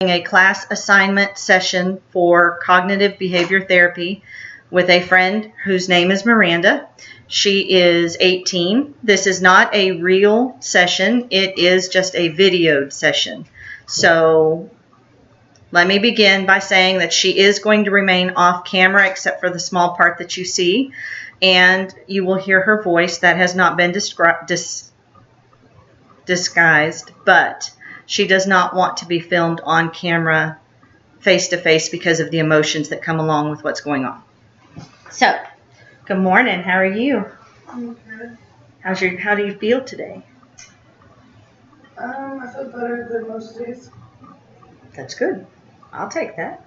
A class assignment session for cognitive behavior therapy with a friend whose name is Miranda. She is 18. This is not a real session. It is just a videoed session. So let me begin by saying that she is going to remain off camera except for the small part that you see, and you will hear her voice. That has not been disguised, but she does not want to be filmed on camera face to face because of the emotions that come along with what's going on. So, good morning. How are you? I'm good. How do you feel today? I feel better than most days. That's good. I'll take that.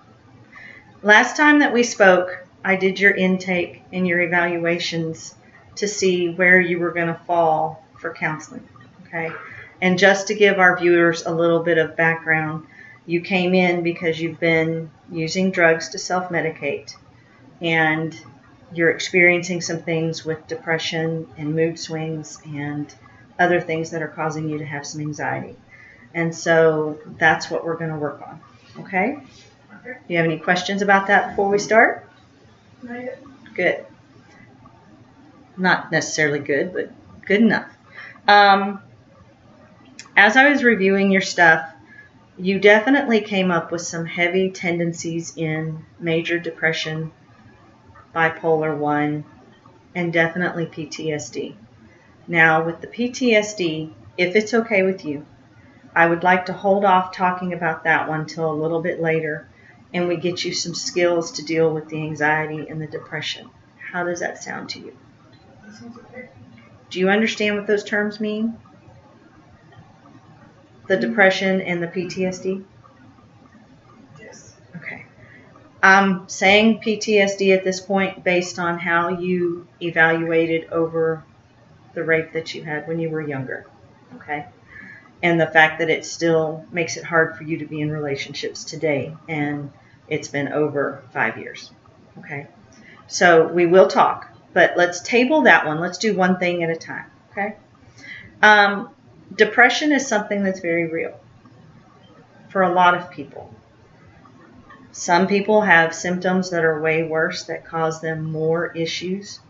Last time that we spoke, I did your intake and your evaluations to see where you were going to fall for counseling. Okay? And just to give our viewers a little bit of background, you came in because you've been using drugs to self-medicate, and you're experiencing some things with depression and mood swings and other things that are causing you to have some anxiety. And so that's what we're going to work on. Okay? Okay. Do you have any questions about that before we start? Not yet. Good. Not necessarily good, but good enough. As I was reviewing your stuff, you definitely came up with some heavy tendencies in major depression, bipolar 1, and definitely PTSD. Now, with the PTSD, if it's okay with you, I would like to hold off talking about that one till a little bit later, and we get you some skills to deal with the anxiety and the depression. How does that sound to you? That sounds okay. Do you understand what those terms mean? The depression and the PTSD? Yes. Okay. I'm saying PTSD at this point based on how you evaluated over the rape that you had when you were younger. Okay? And the fact that it still makes it hard for you to be in relationships today, and it's been over 5 years. Okay? So we will talk, but let's table that one. Let's do one thing at a time. Okay? Depression is something that's very real for a lot of people. Some people have symptoms that are way worse that cause them more issues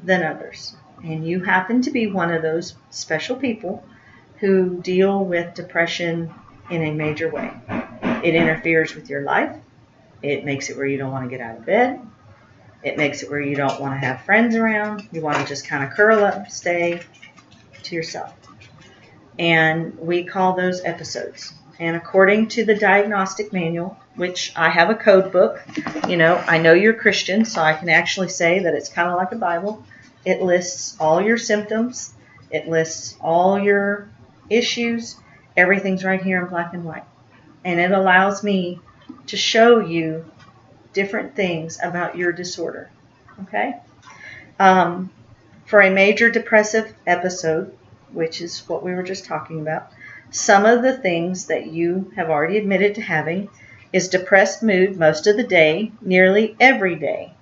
than others. And you happen to be one of those special people who deal with depression in a major way. It interferes with your life. It makes it where you don't want to get out of bed. It makes it where you don't want to have friends around. You want to just kind of curl up, stay to yourself. And we call those episodes. And according to the diagnostic manual, which I have a code book, I know you're Christian, so I can actually say that it's kind of like a Bible. It lists all your symptoms. It lists all your issues. Everything's right here in black and white. And it allows me to show you different things about your disorder. Okay? For a major depressive episode, which is what we were just talking about, some of the things that you have already admitted to having is depressed mood most of the day, nearly every day,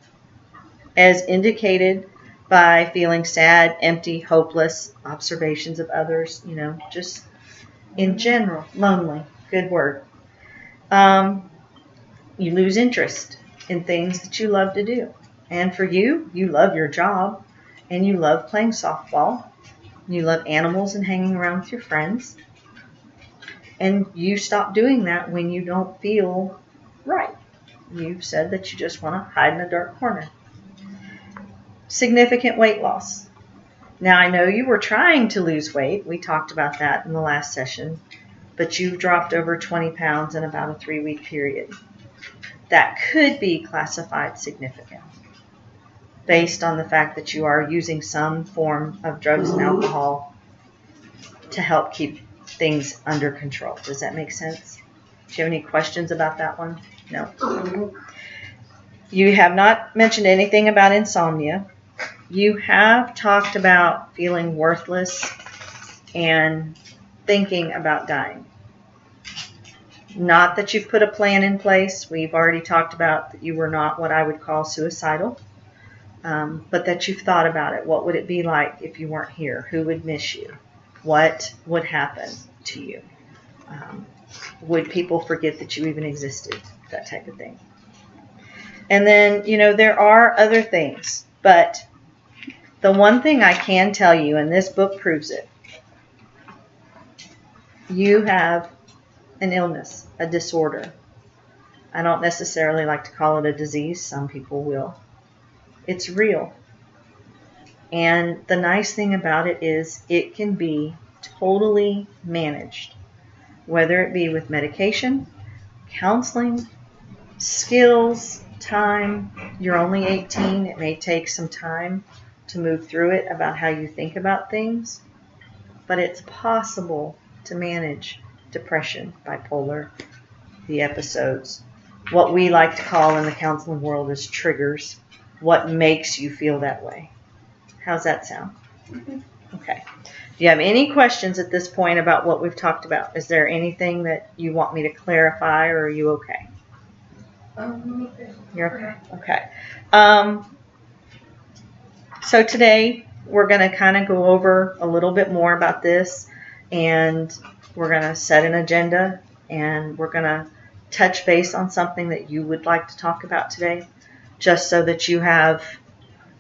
as indicated by feeling sad, empty, hopeless, observations of others, just in general, lonely, good word. You lose interest in things that you love to do. And for you, you love your job, and you love playing softball. You love animals and hanging around with your friends. And you stop doing that when you don't feel right. You've said that you just want to hide in a dark corner. Significant weight loss. Now, I know you were trying to lose weight. We talked about that in the last session. But you've dropped over 20 pounds in about a 3-week period. That could be classified significant, based on the fact that you are using some form of drugs and alcohol to help keep things under control. Does that make sense? Do you have any questions about that one? No. You have not mentioned anything about insomnia. You have talked about feeling worthless and thinking about dying. Not that you've put a plan in place. We've already talked about that you were not what I would call suicidal. But that you've thought about it. What would it be like if you weren't here? Who would miss you? What would happen to you? Would people forget that you even existed? That type of thing. And then, there are other things, but the one thing I can tell you, and this book proves it, you have an illness, a disorder. I don't necessarily like to call it a disease. Some people will. It's real. And the nice thing about it is it can be totally managed, whether it be with medication, counseling, skills, time. You're only 18. It may take some time to move through it about how you think about things, but it's possible to manage depression, bipolar, the episodes. What we like to call in the counseling world is triggers. What makes you feel that way? How's that sound? Okay. Do you have any questions at this point about what we've talked about? Is there anything that you want me to clarify, or are you okay? Okay. You're okay. Okay. So today we're going to kind of go over a little bit more about this, and we're going to set an agenda, and we're going to touch base on something that you would like to talk about today, just so that you have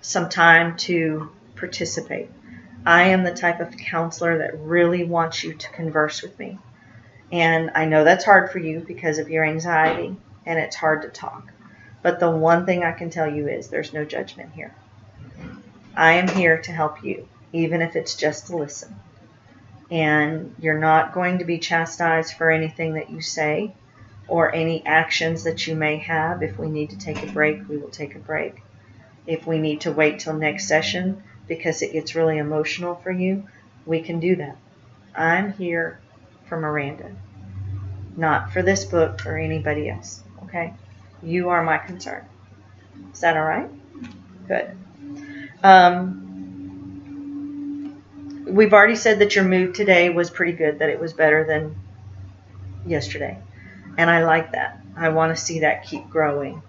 some time to participate. I am the type of counselor that really wants you to converse with me. And I know that's hard for you because of your anxiety, and it's hard to talk. But the one thing I can tell you is there's no judgment here. I am here to help you, even if it's just to listen. And you're not going to be chastised for anything that you say or any actions that you may have. If we need to take a break, we will take a break. If we need to wait till next session because it gets really emotional for you, we can do that. I'm here for Miranda, not for this book or anybody else, okay? You are my concern. Is that all right? Good. We've already said that your mood today was pretty good, that it was better than yesterday. And I like that. I want to see that keep growing.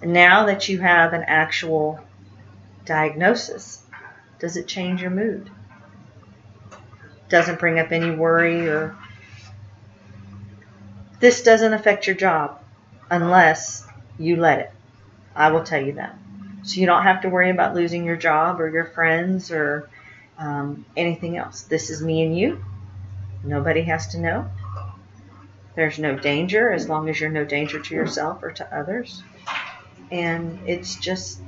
And now that you have an actual diagnosis, does it change your mood? Doesn't bring up any worry, or this doesn't affect your job unless you let it. I will tell you that. So you don't have to worry about losing your job or your friends or anything else. This is me and you. Nobody has to know. There's no danger as long as you're no danger to yourself or to others. And it's just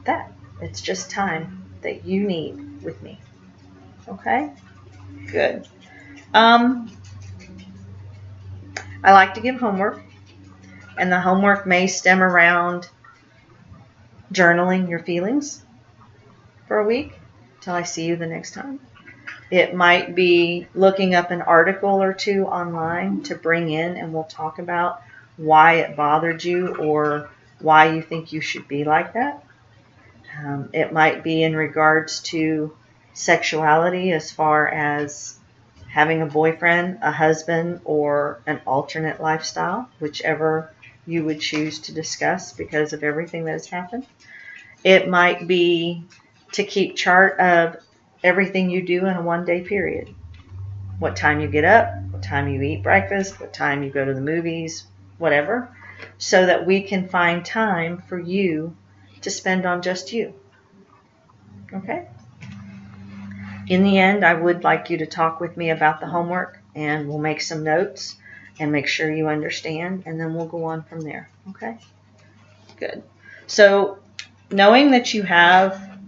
that. It's just time that you need with me. Okay? Good. I like to give homework. And the homework may stem around journaling your feelings for a week till I see you the next time. It might be looking up an article or two online to bring in, and we'll talk about why it bothered you or why you think you should be like that. It might be in regards to sexuality, as far as having a boyfriend, a husband, or an alternate lifestyle, whichever you would choose to discuss because of everything that has happened. It might be to keep chart of everything you do in a one-day period. What time you get up, what time you eat breakfast, what time you go to the movies, whatever, so that we can find time for you to spend on just you. Okay? In the end, I would like you to talk with me about the homework, and we'll make some notes and make sure you understand, and then we'll go on from there. Okay? Good. So, knowing that you have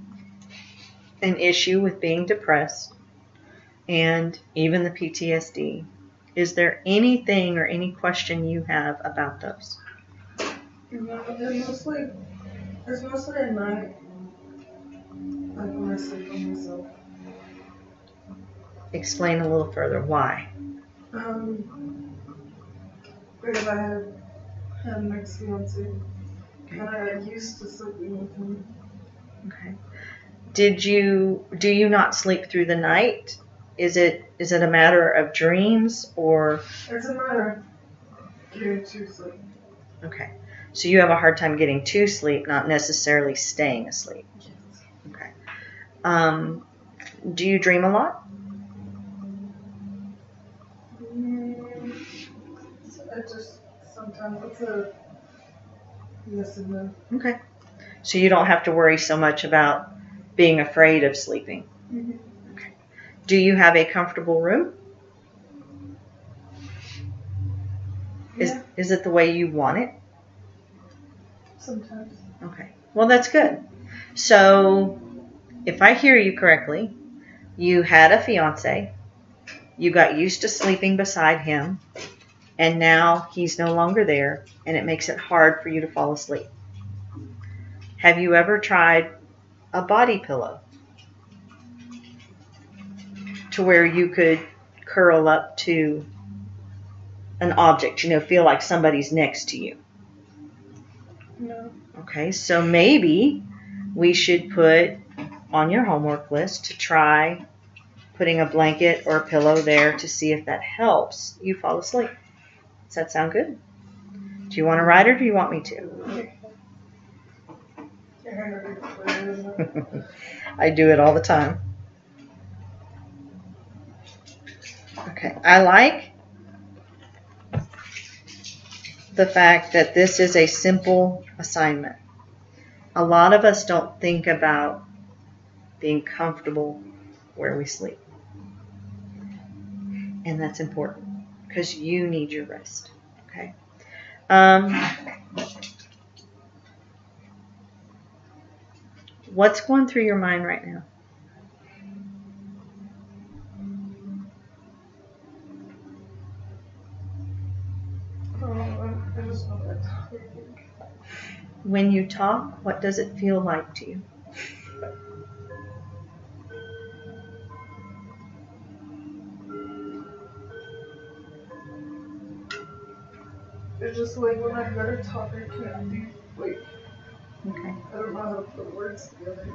an issue with being depressed and even the PTSD, is there anything or any question you have about those? No, it's mostly at night. Like when I sleep on myself. Explain a little further. Why? Because I had an ex-fiance, and I used to sleeping with him. Okay. Do you not sleep through the night? Is it a matter of dreams, or? It's a matter of getting to sleep. Okay. So you have a hard time getting to sleep, not necessarily staying asleep. Okay. Do you dream a lot? Sometimes it's a yes and no. Okay. So you don't have to worry so much about being afraid of sleeping. Mm-hmm. Okay. Do you have a comfortable room? Yeah. Is it the way you want it? Sometimes. Okay. Well, that's good. So, if I hear you correctly, you had a fiance, you got used to sleeping beside him, and now he's no longer there, and it makes it hard for you to fall asleep. Have you ever tried a body pillow to where you could curl up to an object, feel like somebody's next to you? No. Okay, so maybe we should put on your homework list to try putting a blanket or a pillow there to see if that helps you fall asleep. Does that sound good? Do you want to write it or do you want me to? I do it all the time. Okay, I like the fact that this is a simple assignment. A lot of us don't think about being comfortable where we sleep. And that's important because you need your rest. Okay. What's going through your mind right now? I just want to talk. When you talk, what does it feel like to you? It's just like when I go to talk, I can't do, like, Okay. I don't know how to put words together.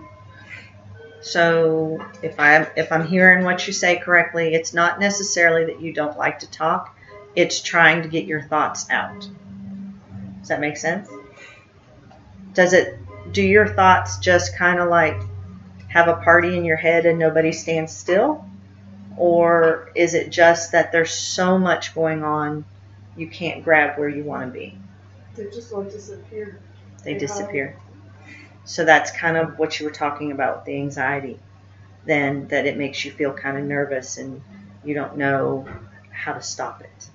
So if I'm hearing what you say correctly, it's not necessarily that you don't like to talk. It's trying to get your thoughts out. Does that make sense? Do your thoughts just kind of like have a party in your head and nobody stands still? Or is it just that there's so much going on you can't grab where you want to be? They just like disappear. They disappear. So that's kind of what you were talking about with the anxiety. Then that it makes you feel kind of nervous and you don't know how to stop it.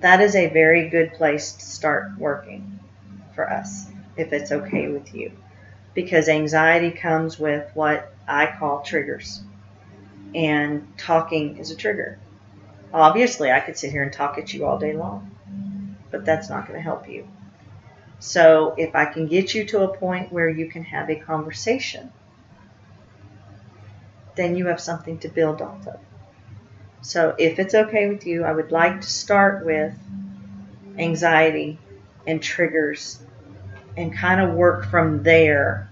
That is a very good place to start working for us, if it's okay with you. Because anxiety comes with what I call triggers. And talking is a trigger. Obviously, I could sit here and talk at you all day long, but that's not going to help you. So if I can get you to a point where you can have a conversation, then you have something to build off of. So if it's okay with you, I would like to start with anxiety and triggers and kind of work from there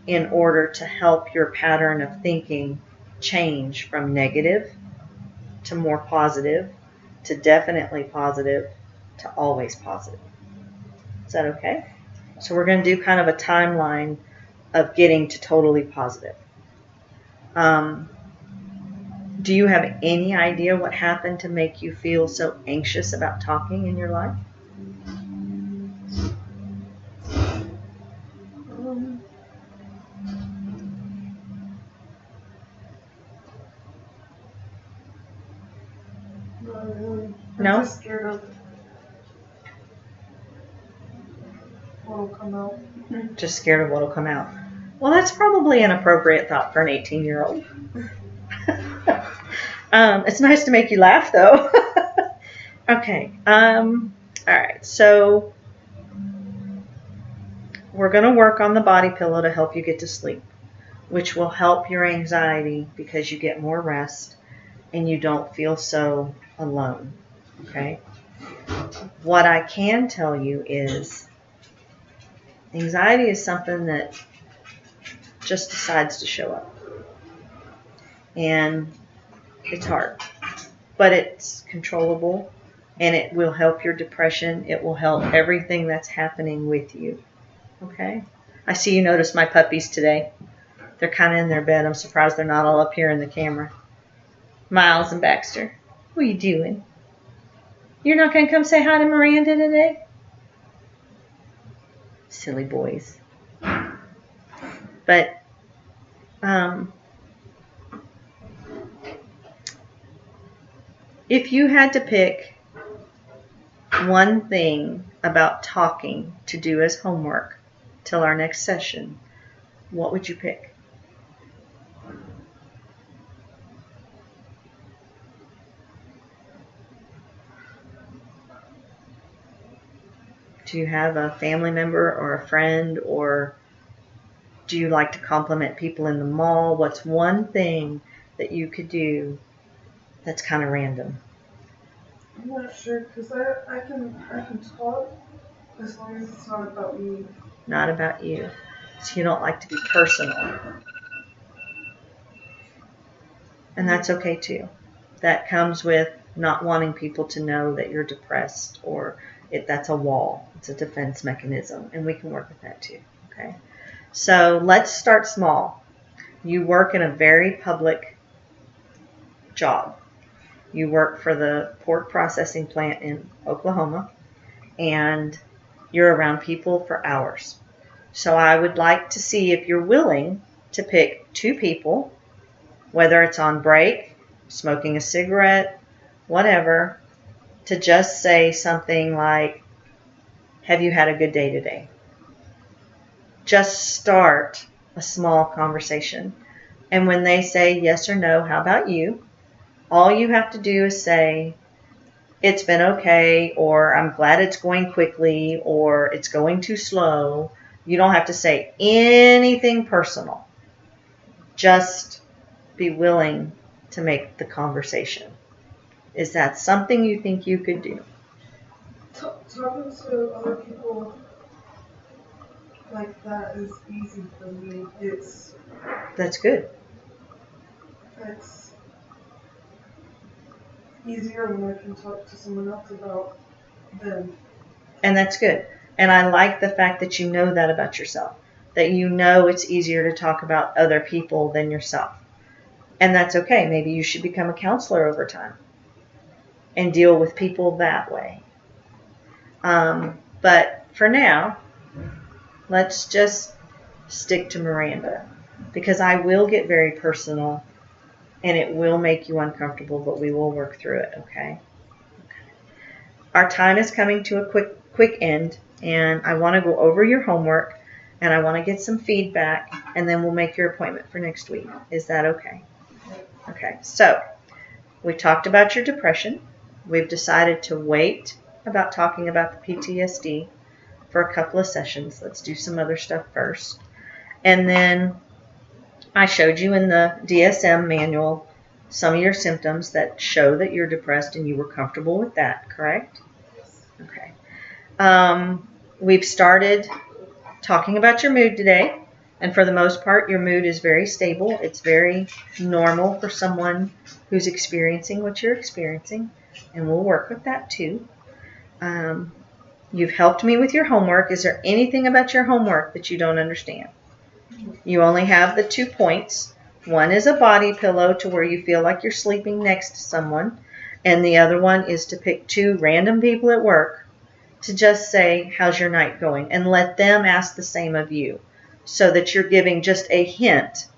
in order to help your pattern of thinking change from negative to more positive to definitely positive to always positive. Is that okay? So we're going to do kind of a timeline of getting to totally positive. Do you have any idea what happened to make you feel so anxious about talking in your life? Not really. No? I'm just scared of what'll come out. Just scared of what'll come out. Well, that's probably an appropriate thought for an 18-year-old. It's nice to make you laugh, though. Okay. All right. So we're going to work on the body pillow to help you get to sleep, which will help your anxiety because you get more rest and you don't feel so alone. Okay? What I can tell you is anxiety is something that just decides to show up. And it's hard. But it's controllable and it will help your depression. It will help everything that's happening with you. Okay? I see you noticed my puppies today. They're kind of in their bed. I'm surprised they're not all up here in the camera. Miles and Baxter, what are you doing? You're not going to come say hi to Miranda today? Silly boys. But if you had to pick one thing about talking to do as homework till our next session, what would you pick? Do you have a family member or a friend, or do you like to compliment people in the mall? What's one thing that you could do that's kind of random? I'm not sure, because I can talk as long as it's not about me. Not about you. So you don't like to be personal. And that's okay too. That comes with not wanting people to know that you're depressed, or that's a wall. It's a defense mechanism, and we can work with that too. Okay. So let's start small. You work in a very public job. You work for the pork processing plant in Oklahoma, and you're around people for hours. So I would like to see if you're willing to pick 2 people, whether it's on break, smoking a cigarette, whatever, to just say something like, have you had a good day today? Just start a small conversation. And when they say yes or no, how about you? All you have to do is say, it's been okay, or I'm glad it's going quickly, or it's going too slow. You don't have to say anything personal. Just be willing to make the conversation. Is that something you think you could do? Talking to other people like that is easy for me. That's good. It's easier when I can talk to someone else about them. And that's good. And I like the fact that you know that about yourself, that you know it's easier to talk about other people than yourself. And that's okay. Maybe you should become a counselor over time and deal with people that way. But for now, let's just stick to Miranda, because I will get very personal and it will make you uncomfortable, but we will work through it, okay? Our time is coming to a quick end, and I want to go over your homework, and I want to get some feedback, and then we'll make your appointment for next week. Is that okay? Okay, so we talked about your depression. We've decided to wait about talking about the PTSD for a couple of sessions. Let's do some other stuff first. And then I showed you in the DSM manual some of your symptoms that show that you're depressed, and you were comfortable with that, correct? Okay. We've started talking about your mood today, and for the most part, your mood is very stable. It's very normal for someone who's experiencing what you're experiencing, and we'll work with that too. You've helped me with your homework. Is there anything about your homework that you don't understand? You only have the 2 points. One is a body pillow to where you feel like you're sleeping next to someone, and the other one is to pick 2 random people at work to just say, how's your night going? And let them ask the same of you, so that you're giving just a hint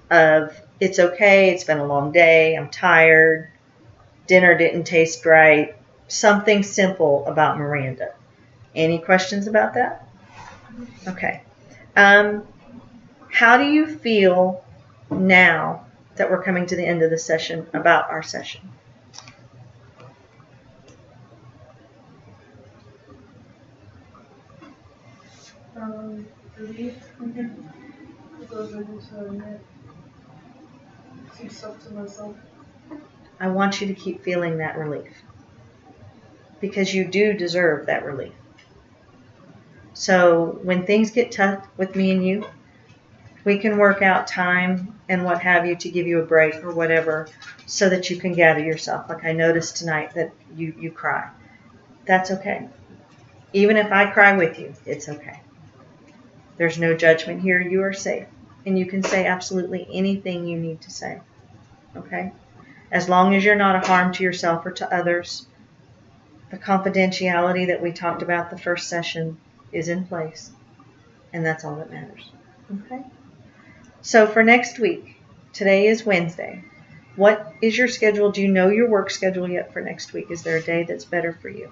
of, it's okay, it's been a long day, I'm tired, dinner didn't taste right, something simple about Miranda. Any questions about that? Okay. How do you feel now that we're coming to the end of the session about our session? Relieved, because I was able to admit some stuff to myself. I want you to keep feeling that relief, because you do deserve that relief. So when things get tough with me and you, we can work out time and what have you to give you a break or whatever, so that you can gather yourself. Like I noticed tonight that you cry. That's okay. Even if I cry with you, it's okay. There's no judgment here. You are safe. And you can say absolutely anything you need to say. Okay? As long as you're not a harm to yourself or to others, The confidentiality that we talked about the first session is in place, and that's all that matters. Okay? So for next week, today is Wednesday. What is your schedule? Do you know your work schedule yet for next week? Is there a day that's better for you?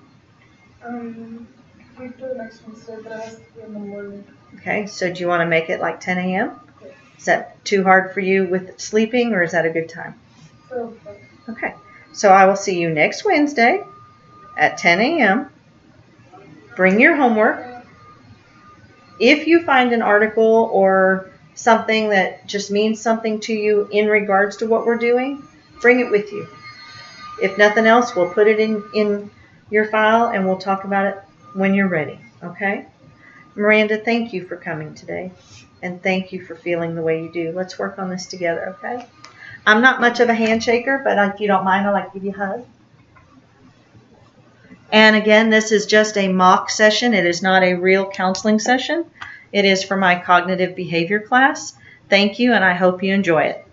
We do next Wednesday, but it has to be in the morning. Okay, so do you want to make it like 10 a.m.? Yeah. Is that too hard for you with sleeping, or is that a good time? Okay. Okay, so I will see you next Wednesday at 10 a.m. Bring your homework. If you find an article or something that just means something to you in regards to what we're doing, bring it with you. If nothing else, we'll put it in your file and we'll talk about it when you're ready, okay? Miranda, thank you for coming today, and thank you for feeling the way you do. Let's work on this together, okay? I'm not much of a handshaker, but if you don't mind, I'd like to give you a hug. And again, this is just a mock session. It is not a real counseling session. It is for my cognitive behavior class. Thank you, and I hope you enjoy it.